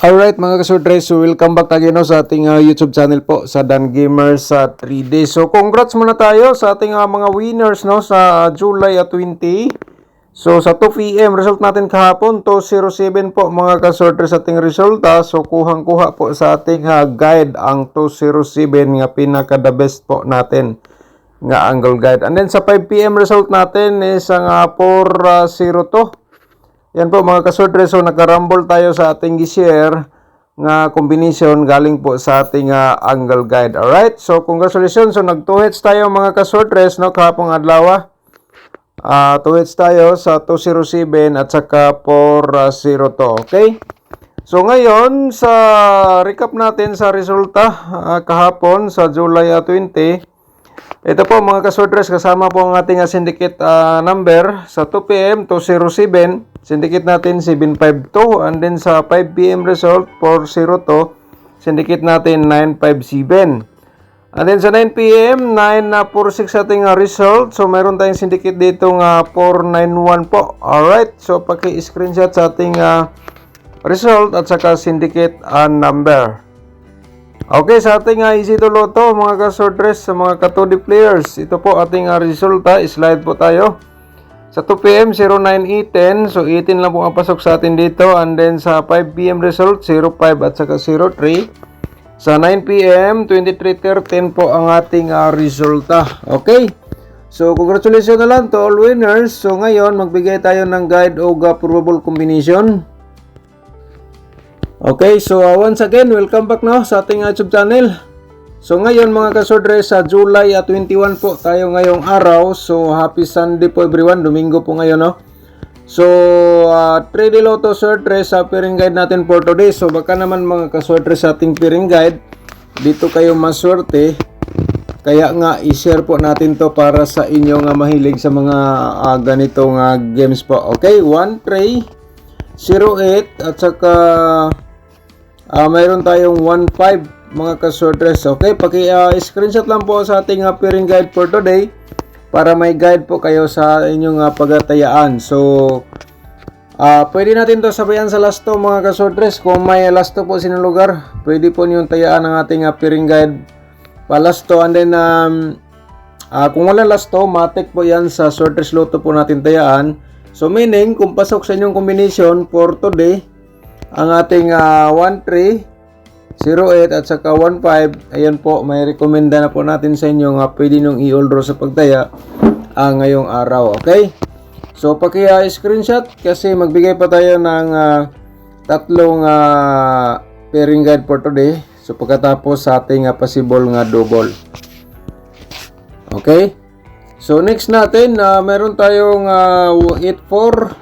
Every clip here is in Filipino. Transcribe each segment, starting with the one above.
Alright mga kasudres, so welcome back again no, sa ating YouTube channel po sa Dan Gamers sa 3D. So congrats muna tayo sa ating mga winners no sa July 20. So sa 2 PM result natin kahapon 207 po mga kasudres sa ating resulta. So kuhang-kuha po sa ating guide ang 207 nga pinaka the best po natin nga angle guide. And then sa 5 PM result natin is ang 402. Yan po mga kasudre, so nagkarambol tayo sa ating gi-share nga combination galing po sa ating angle guide. Alright, so congratulations. So nag 2 hits tayo mga kasudre, no, kahapong adlaw. 2 hits tayo sa 207 at saka 402. Okay? So ngayon, sa recap natin sa resulta kahapon sa July 20. Ito po mga kasudres, kasama po ang ating syndicate number sa 2 PM 207. Syndicate natin 752 and then sa 5 PM result 402. Syndicate natin 957. And then sa 9 PM 946 ating result. So meron tayong syndicate dito nga 491 po. Alright, so paki-screenshot sa ating result at saka syndicate number. Okay, sa ating easy to loto mga kasudres, sa mga ka-2D players, ito po ating resulta. Slide po tayo. Sa 2 PM 09-10, so 18 lang po ang pasok sa atin dito. And then sa 5 PM result 05 at saka 03. Sa 9 PM 23-13 po ang ating resulta. Okay, so congratulations na lang to all winners. So ngayon magbigay tayo ng guide o probable combination. Okay, so once again, welcome back no sa ating YouTube channel. So ngayon mga kasudre, sa July 21 po tayo ngayong araw. So happy Sunday po everyone, Domingo po ngayon no. So 3D Lotto Sortre sa pairing guide natin for today. So baka naman mga kasudre sa ating pairing guide, dito kayo maswerte. Kaya nga i-share po natin to para sa inyo nga mahilig sa mga ganitong games po. Okay, 13 08 at saka mayroon tayong 15 mga kasudres. Okay, paki-screenshot lang po sa ating pairing guide for today para may guide po kayo sa inyong pagtatayaan. So pwede natin to sabayan sa lasto mga kasudres. Kung may lasto po sinong lugar, pwede po niyong tayaan ang ating pairing guide palasto. And then kung wala lasto, matik po yan sa Sortres Lotto po natin tayaan. So meaning, kung pasok sa inyong combination for today, ang ating 13 08 at saka 15, ayan po, may rekomenda na po natin sa inyo nga pwede nyung i-all draw sa pagtaya ngayong araw. Okay, so paki-screenshot kasi magbigay pa tayo ng tatlong pairing guide for today. So pagkatapos sa ating possible nga double. Okay, so next natin meron tayong 84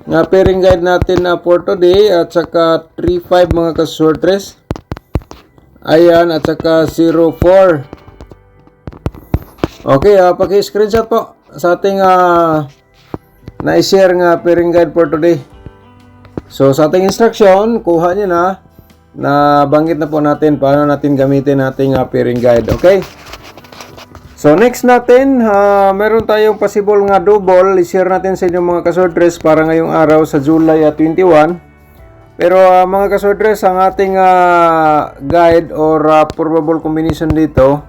nga pairing guide natin for today at saka 35 mga kasudres. Ayan, at saka 04. Okay, paki-screenshot po sa ating na-share nga pairing guide for today. So sa ating instruction, kuha niyo na banggit na po natin paano natin gamitin nating pairing guide. Okay, so next natin, meron tayong possible nga double. I-share natin sa inyo mga kasudres para ngayong araw sa July 21. Pero mga kasudres, ang ating guide or probable combination dito,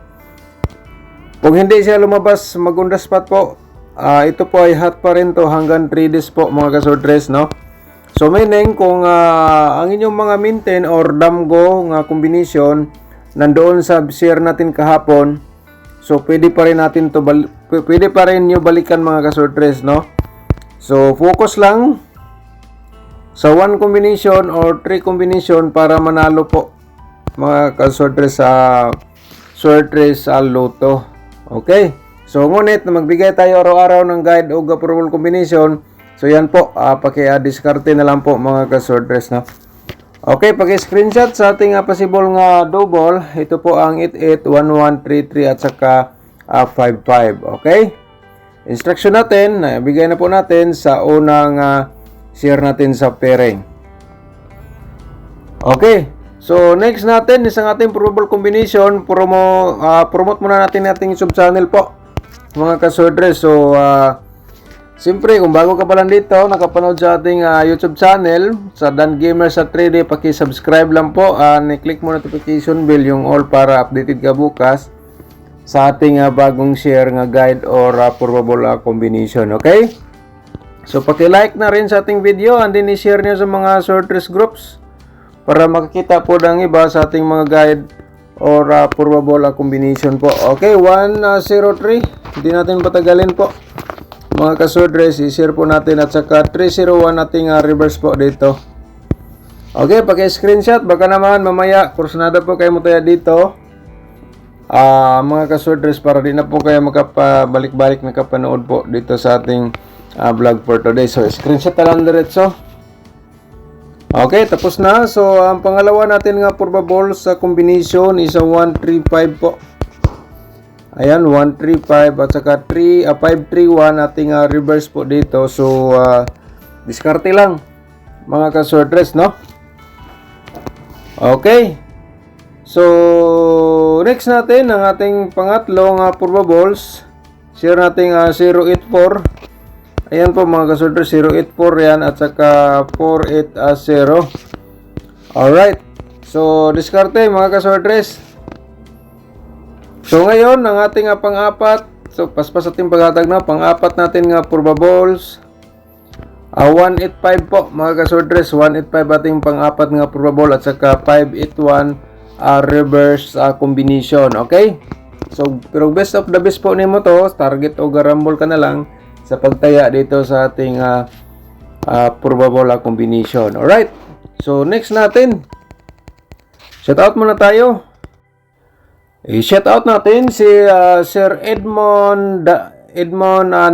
kung hindi siya lumabas mag-on the spot po, ito po ay hot pa rin to hanggang 3 days po mga kasudres, no? So meaning, kung ang inyong mga minten or damgo nga combination nandoon sa share natin kahapon, so pwede pa rin natin to pwede pa rin nyo balikan mga kasudres, no? So focus lang sa 1 combination or 3 combination para manalo po mga kasudres sa Sortres Lotto. Okay, so ngunit magbigay tayo araw-araw ng guide o probable combination. So yan po, paki-discarte na lang po mga kasudres, no? Okay, paki-screenshot sa ating possible nga double. Ito po ang 88, 1133 at saka 55. Okay, instruction natin, bigay na po natin sa unang share natin sa pairing. Okay, so next natin isang ating probable combination. Promote muna natin ating YouTube channel po mga kasudres. So Siyempre, kung bago ka pa lang dito, nakapanood sa ating YouTube channel, sa Dan Gamer sa 3D, paki-subscribe lang po. I-click mo notification bell yung all para updated ka bukas sa ating bagong share nga guide or probable combination. Okay? So, paki-like na rin sa ating video and then i-share nyo sa mga sorters groups para makikita po ng iba sa ating mga guide or probable combination po. Okay, 103. Hindi natin patagalin po. Mga kasordres, i-share po natin at saka 301 nating reverse po dito. Okay, paki-screenshot. Baka naman mamaya, kursunada po kayo mo tayo dito. Mga kasordres, para di na po kayo makapabalik-balik na kapanood po dito sa ating vlog for today. So, screenshot na lang diretso. Okay, tapos na. So, ang pangalawa natin nga probable sa combination is 135 po. Ayan, 135 at saka 531 ating reverse po dito. So, diskarte lang mga ka-sortress, no? Okay. So, next natin ang ating pangatlong probables. Share natin 084. Ayan po mga ka-sortress, 084 yan at saka 480. Alright. So, diskarte mga ka-sortress. So ngayon, ang ating pang-apat, so paspas ating paghatag na, pang-apat natin nga probables, 185 po mga kasordres, 185 ating pang-apat nga probable at saka 581 reverse combination, okay? So, pero best of the best po nimo to, target o garambol ka na lang sa pagtaya dito sa ating probable combination, alright? So next natin, shout out muna tayo. I-shout out natin si Sir Edmond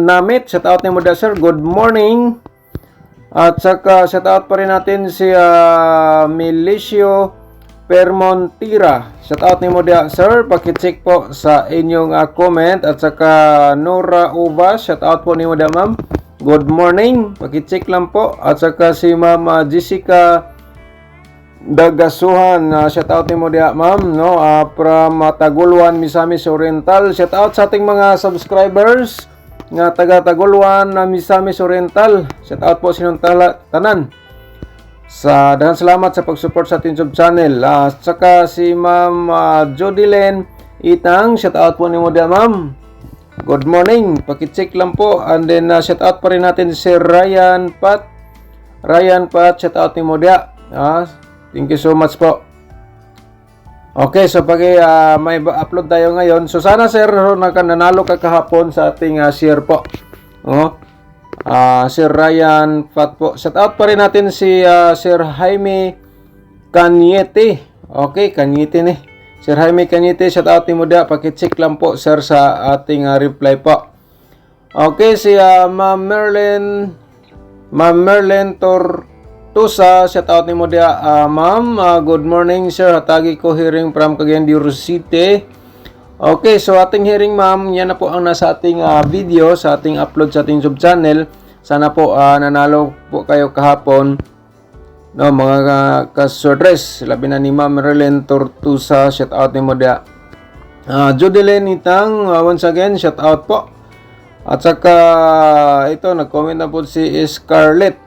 Namit. Shout out niyo mo da, sir. Good morning. At saka shout out pa rin natin si Milicio Permontira. Shout out niyo mo da, sir. Paki-check po sa inyong comment. At saka Nora Uva. Shout out po niyo mo da, ma'am. Good morning. Paki-check lang po. At saka si Ma'am Jessica Dagasuhan, shout out ni mo diha ma'am, no, from Taguluan, Misamis Oriental. Shout out sa ating mga subscribers nga taga Taguluan, Misamis Oriental. Shout out po sa inyong tanan. Sa daghang salamat sa pag-support sa ating YouTube channel. Saka si Ma'am Jodilyn Itang, shout out po ni mo diha ma'am. Good morning. Paki-check lang po. And then shout out pa rin natin si Ryan Pat. Shout out ni mo diha. Thank you so much po. Okay, so may upload tayo ngayon. So sana sir, nanalo ka kahapon sa ating share po. Sir Ryan Pat po. Shout out pa rin natin si Sir Jaime Cañete. Okay, Cañete ni. Sir Jaime Cañete, shout out ni mo da. Paki-check lang po sir sa ating reply po. Okay, si Ma'am Merlin Tortusa, shout out ni mo dia, ma'am. Good morning sir, hatagi ko hearing from Cagayan de Oro City. Okay, so ating hearing ma'am, yan na po ang nasa ating video, sa ating upload sa ating YouTube channel. Sana po nanalo po kayo kahapon, no, mga kasordres. Labi na ni Ma'am Merlin Tortusa, shout out ni mo dia. Jodelyn Itang, once again, shout out po. At saka ito, nag-comment na po si Scarlett.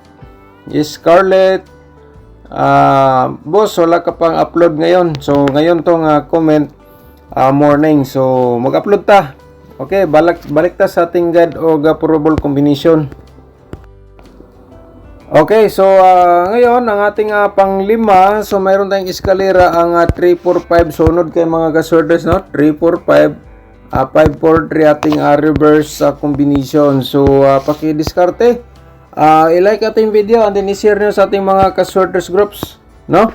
Boss, wala ka pang upload ngayon. So, ngayon tong comment morning. So, mag-upload ta. Okay, balik ta sa ating guide o probable combination. Okay, so ngayon, ang ating pang-lima. So, mayroon tayong eskalera ang 345. Sunod kay mga kasorders, no? 345, 543 ating reverse combination. So, paki-diskarte. I-like ating video and then i-share nyo sa ating mga ka-sorters groups, no?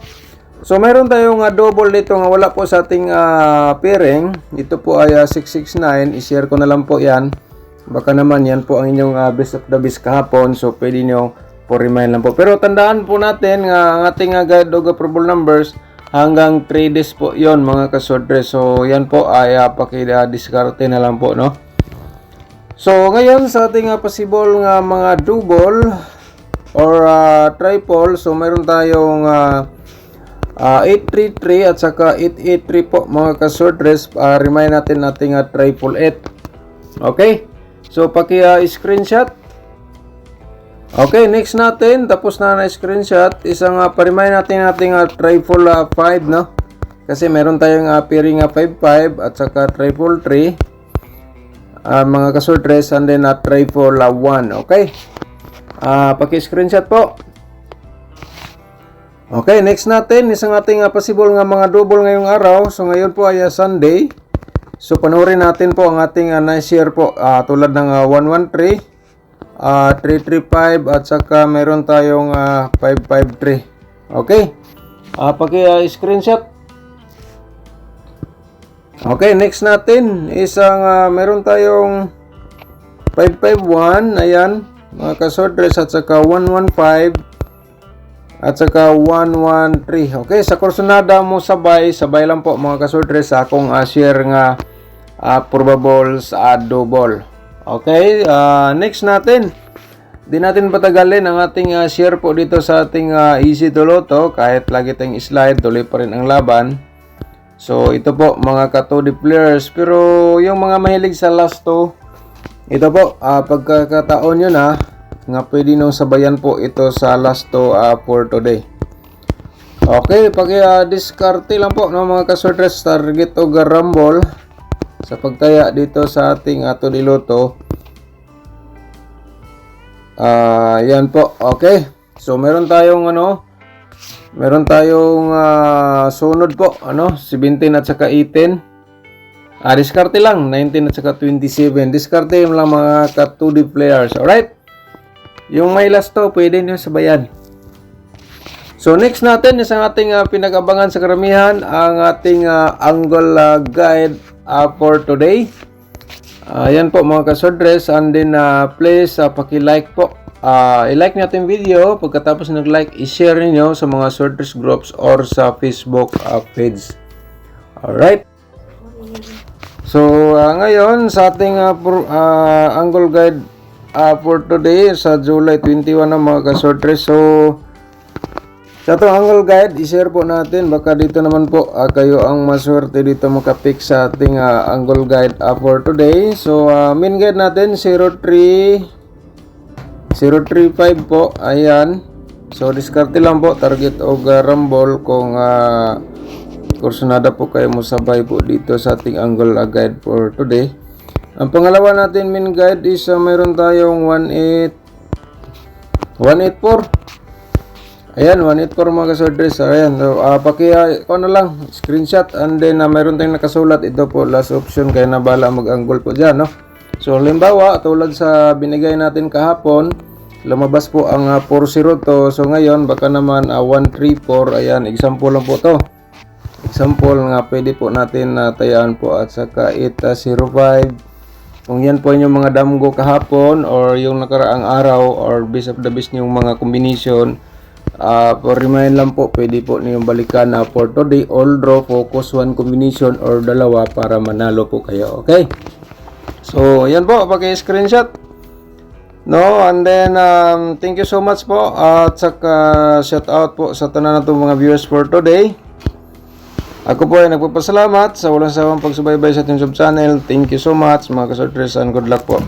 So, mayroon tayong double dito nga wala po sa ating pairing. Ito po ay 669. I-share ko na lang po yan. Baka naman yan po ang inyong best of the best kahapon. So, pwede nyo po remind lang po. Pero tandaan po natin nga ang ating guide o probable numbers hanggang 3 days po yon mga ka-sorters. So, yan po ay paki-diskarte na lang po, no? So, ngayon sa ating possible nga mga double or triple, so mayroon tayong 833 at saka 883 po mga ka-sortress. Remind natin ating triple 8. Okay? So, paki-screenshot Okay, next natin, tapos na na screenshot, isang pa-remind natin ating triple 5, no? Kasi meron tayong pairing 5-5 at saka triple 3, mga kasortres, and then triple 1, okay? Paki-screenshot po. Okay, next natin, isang ating possible nga mga double ngayong araw. So ngayon po ay Sunday. So panoorin natin po ang ating nice share po, tulad ng 113, 335 at saka meron tayong 553. Okay? Paki-screenshot. Okay, next natin isang meron tayong 551, ayan, mga kasortres, at saka 115 at saka 113. Okay, sa kursunada mo sabay lang po mga kasortres sa akong share nga probables double. Okay, next natin, di natin patagalin ang ating share po dito sa ating Easy to Lotto. Kahit lagi tayong slide, tuloy pa rin ang laban. So ito po mga ka-2D players, pero yung mga mahilig sa last 2, ito po pagkakataon nyo na nga pwede nung sabayan po ito sa last 2 for today. Okay, pag-diskarte lang po ng mga kasortres, target o rumble sa pagtaya dito sa ating 2D Lotto. Yan po. Okay, so meron tayong sunod po, 17 at saka 18. Diskarte lang 19 at saka 27. Diskarte lang mga ka-2D players. Alright, yung may last 2 pwede nyo sabayan. So next natin, isang ating pinag-abangan sa karamihan, ang ating angle guide for today. Yan po mga kasordres, and then please paki-like po. I-like natin video. Pagkatapos nag-like, i-share niyo sa mga sorters groups or sa Facebook page. Alright. So ngayon sa ating angle guide for today sa July 21 na mga kasortres. So sa itong angle guide, i-share po natin. Baka dito naman po kayo ang maswerte dito makapick sa ating angle guide for today. So main guide natin 035 po. Ayan. So diskarte lang po, target o rumble kung kursunada po kayo mo sabay po dito sa ating angle guide for today. Ang pangalawa natin main guide is mayroon tayong 184. Ayan, 184 mga kasordres. Ayan, so, lang, screenshot, and then mayroon tayong nakasulat. Ito po, last option, kaya na bala mag-angle po dyan, no? So, halimbawa, tulad sa binigay natin kahapon, lumabas po ang 40 to. So, ngayon, baka naman 134. Ayan, example lang po to. Example nga, pwede po natin tayaan po at saka 805. Kung yan po yung mga damgo kahapon or yung nakaraang araw or best of the best yung mga combination, for remind lang po, pwede po niyong balikan for today, all draw, focus, one combination or dalawa para manalo po kayo. Okay? So, yan po, paki-screenshot. No, and then thank you so much po at saka shout out po sa tanan natong mga viewers for today. Ako po ay nagpapasalamat sa walang sawang pagsubaybay sa ating sub channel. Thank you so much mga kasortres, and good luck po.